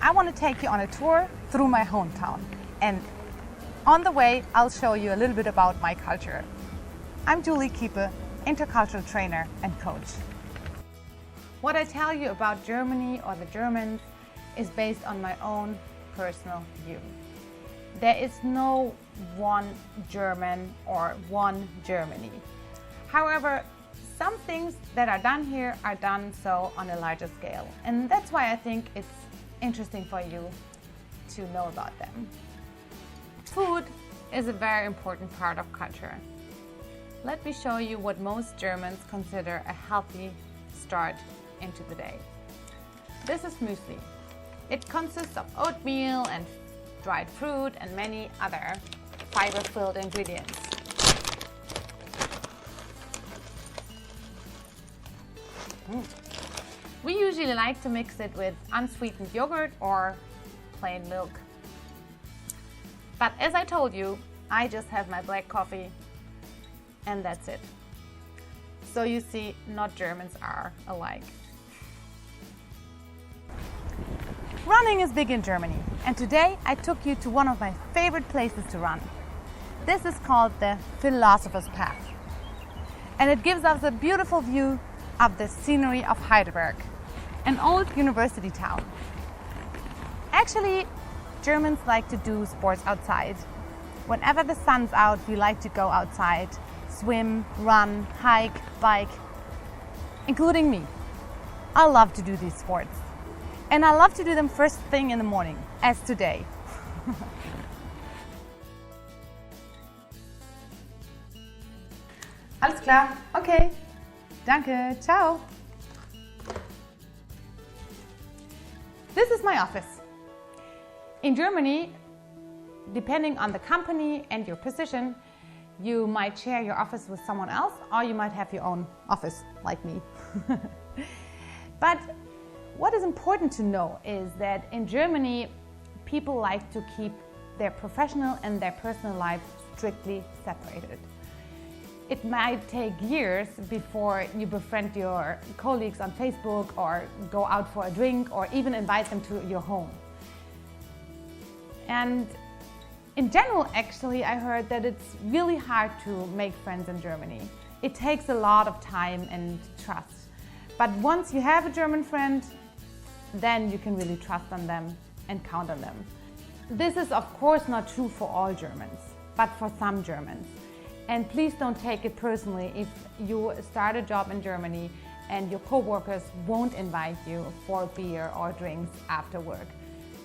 I want to take you on a tour through my hometown. And on the way, I'll show you a little bit about my culture. I'm Julie Kiepe, intercultural trainer and coach. What I tell you about Germany or the Germans is based on my own personal view. There is no one German or one Germany. However, some things that are done here are done so on a larger scale. And that's why I think it's interesting for you to know about them. Food is a very important part of culture. Let me show you what most Germans consider a healthy start into the day. This is muesli. It consists of oatmeal and dried fruit and many other fiber-filled ingredients. We usually like to mix it with unsweetened yogurt or plain milk. But as I told you, I just have my black coffee and that's it. So you see, not Germans are alike. Running is big in Germany, and today I took you to one of my favorite places to run. This is called the Philosopher's Path, and it gives us a beautiful view of the scenery of Heidelberg, an old university town. Actually, Germans like to do sports outside. Whenever the sun's out, we like to go outside, swim, run, hike, bike, including me. I love to do these sports. And I love to do them first thing in the morning, as today. Alles klar, okay. Danke, ciao. This is my office. In Germany, depending on the company and your position, you might share your office with someone else, or you might have your own office, like me. But what is important to know is that in Germany, people like to keep their professional and their personal life strictly separated. It might take years before you befriend your colleagues on Facebook or go out for a drink or even invite them to your home. And in general, actually, I heard that it's really hard to make friends in Germany. It takes a lot of time and trust. But once you have a German friend, then you can really trust on them and count on them. This is of course not true for all Germans, but for some Germans. And please don't take it personally if you start a job in Germany and your co-workers won't invite you for beer or drinks after work.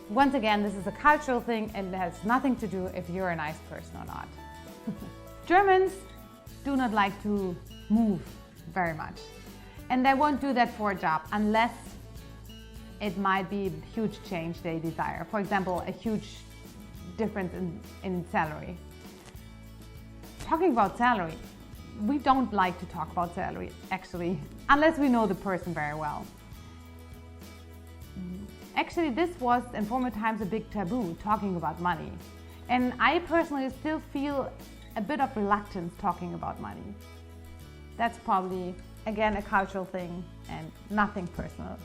Once again, this is a cultural thing and it has nothing to do if you're a nice person or not. Germans do not like to move very much. And they won't do that for a job unless it might be a huge change they desire. For example, a huge difference in salary. Talking about salary, we don't like to talk about salary, actually, unless we know the person very well. Actually, this was in former times a big taboo, talking about money. And I personally still feel a bit of reluctance talking about money. That's probably, again, a cultural thing and nothing personal.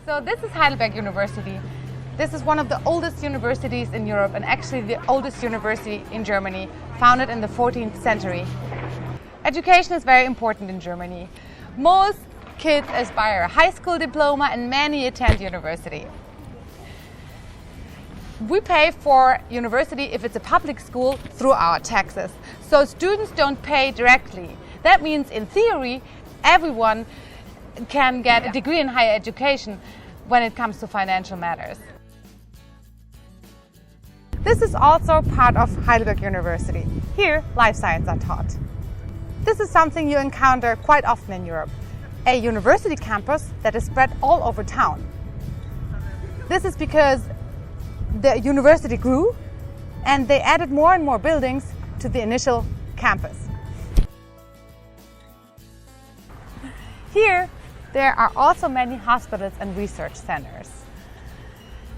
So this is Heidelberg University. This is one of the oldest universities in Europe and actually the oldest university in Germany, founded in the 14th century. Education is very important in Germany. Most kids aspire a high school diploma and many attend university. We pay for university, if it's a public school, through our taxes. So students don't pay directly. That means in theory, everyone can get a degree in higher education when it comes to financial matters. This is also part of Heidelberg University. Here, life science are taught. This is something you encounter quite often in Europe, a university campus that is spread all over town. This is because the university grew and they added more and more buildings to the initial campus. Here, there are also many hospitals and research centers.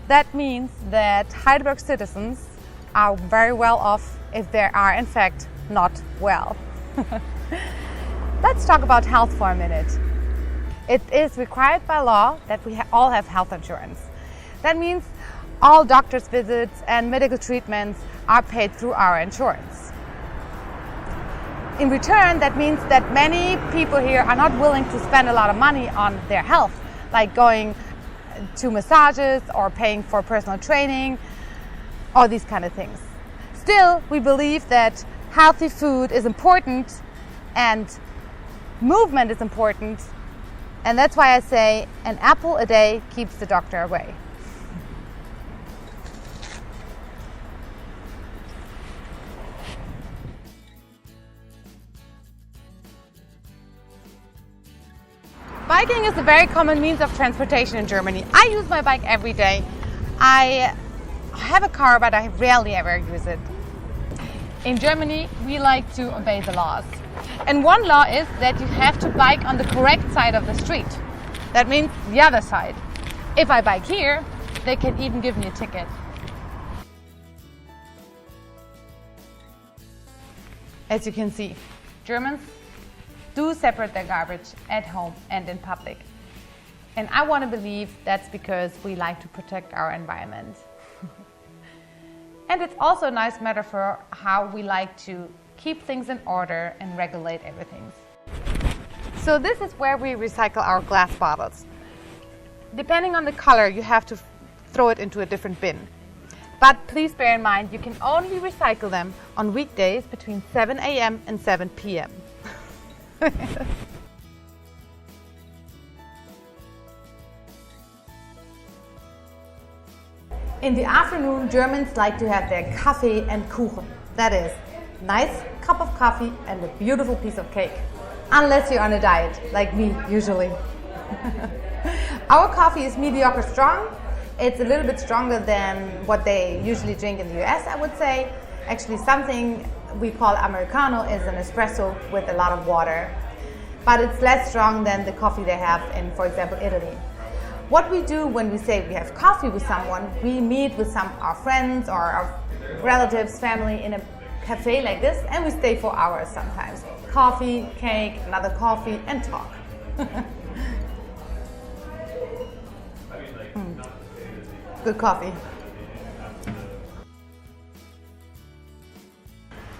That means that Heidelberg citizens are very well off if they are in fact not well. Let's talk about health for a minute. It is required by law that we all have health insurance. That means all doctor's visits and medical treatments are paid through our insurance. In return, that means that many people here are not willing to spend a lot of money on their health, like going to massages or paying for personal training, or these kind of things. Still, we believe that healthy food is important and movement is important, and that's why I say an apple a day keeps the doctor away. Biking is a very common means of transportation in Germany. I use my bike every day. I have a car, but I rarely ever use it. In Germany, we like to obey the laws. And one law is that you have to bike on the correct side of the street. That means the other side. If I bike here, they can even give me a ticket. As you can see, Germans do separate their garbage at home and in public. And I want to believe that's because we like to protect our environment. And it's also a nice metaphor how we like to keep things in order and regulate everything. So this is where we recycle our glass bottles. Depending on the color, you have to throw it into a different bin. But please bear in mind, you can only recycle them on weekdays between 7 a.m. and 7 p.m. In the afternoon, Germans like to have their Kaffee and Kuchen. That is, nice cup of coffee and a beautiful piece of cake. Unless you're on a diet, like me, usually. Our coffee is mediocre strong. It's a little bit stronger than what they usually drink in the US, I would say. Actually, something we call Americano is an espresso with a lot of water. But it's less strong than the coffee they have in, for example, Italy. What we do when we say we have coffee with someone, we meet with some our friends or our relatives, family in a cafe like this, and we stay for hours sometimes. Coffee, cake, another coffee, and talk. Good coffee.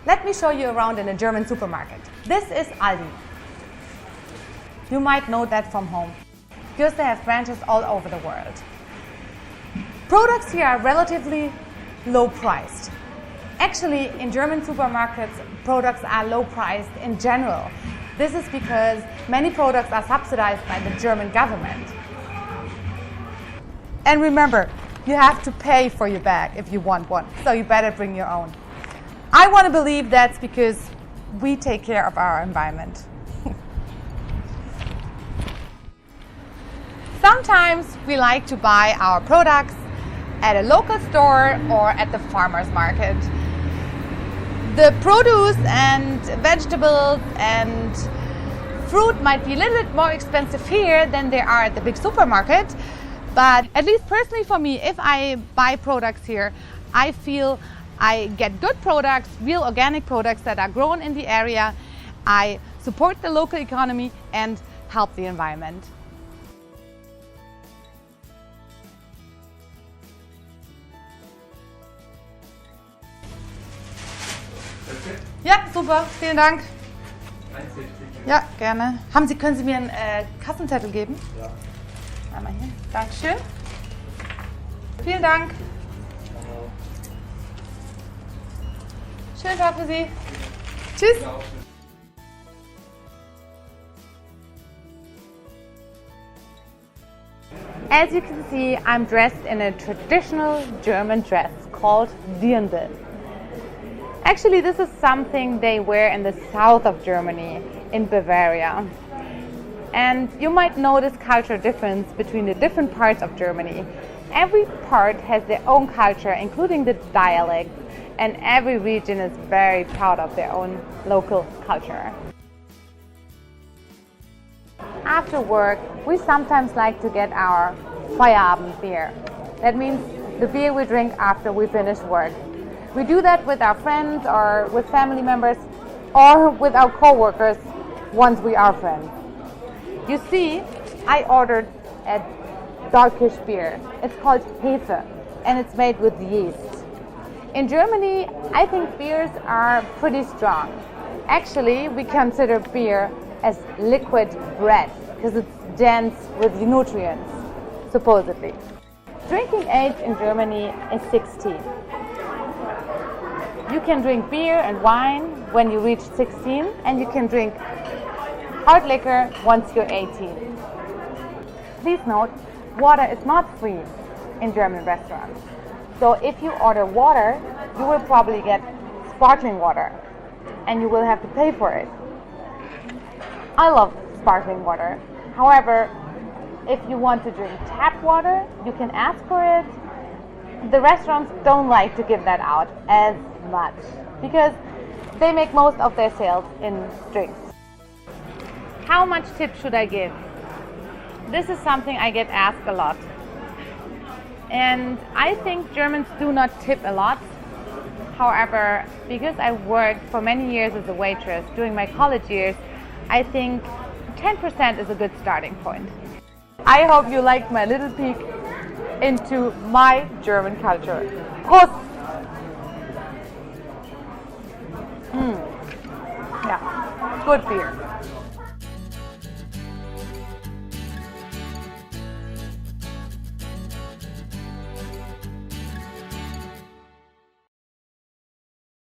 Let me show you around in a German supermarket. This is Aldi. You might know that from home, because they have branches all over the world. Products here are relatively low priced. Actually, in German supermarkets, products are low priced in general. This is because many products are subsidized by the German government. And remember, you have to pay for your bag if you want one, so you better bring your own. I want to believe that's because we take care of our environment. Sometimes we like to buy our products at a local store or at the farmer's market. The produce and vegetables and fruit might be a little bit more expensive here than they are at the big supermarket. But at least personally for me, if I buy products here, I feel I get good products, real organic products that are grown in the area. I support the local economy and help the environment. Ja, super. Vielen Dank. Ja, gerne. Können Sie mir einen Kassenzettel geben? Ja. Einmal hier. Dankeschön. Vielen Dank. Schönen Tag für Sie. Tschüss. As you can see, I'm dressed in a traditional German dress called Dirndl. Actually, this is something they wear in the south of Germany, in Bavaria. And you might notice cultural difference between the different parts of Germany. Every part has their own culture, including the dialect, and every region is very proud of their own local culture. After work, we sometimes like to get our Feierabend beer. That means the beer we drink after we finish work. We do that with our friends or with family members or with our co-workers once we are friends. You see, I ordered a darkish beer. It's called Hefe, and it's made with yeast. In Germany, I think beers are pretty strong. Actually, we consider beer as liquid bread because it's dense with nutrients, supposedly. Drinking age in Germany is 16. You can drink beer and wine when you reach 16, and you can drink hard liquor once you're 18. Please note, water is not free in German restaurants. So if you order water, you will probably get sparkling water, and you will have to pay for it. I love sparkling water. However, if you want to drink tap water, you can ask for it. The restaurants don't like to give that out as much because they make most of their sales in drinks. How much tip should I give? This is something I get asked a lot. And I think Germans do not tip a lot. However, because I worked for many years as a waitress during my college years, I think 10% is a good starting point. I hope you liked my little peek into my German culture. Prost! Yeah, good beer.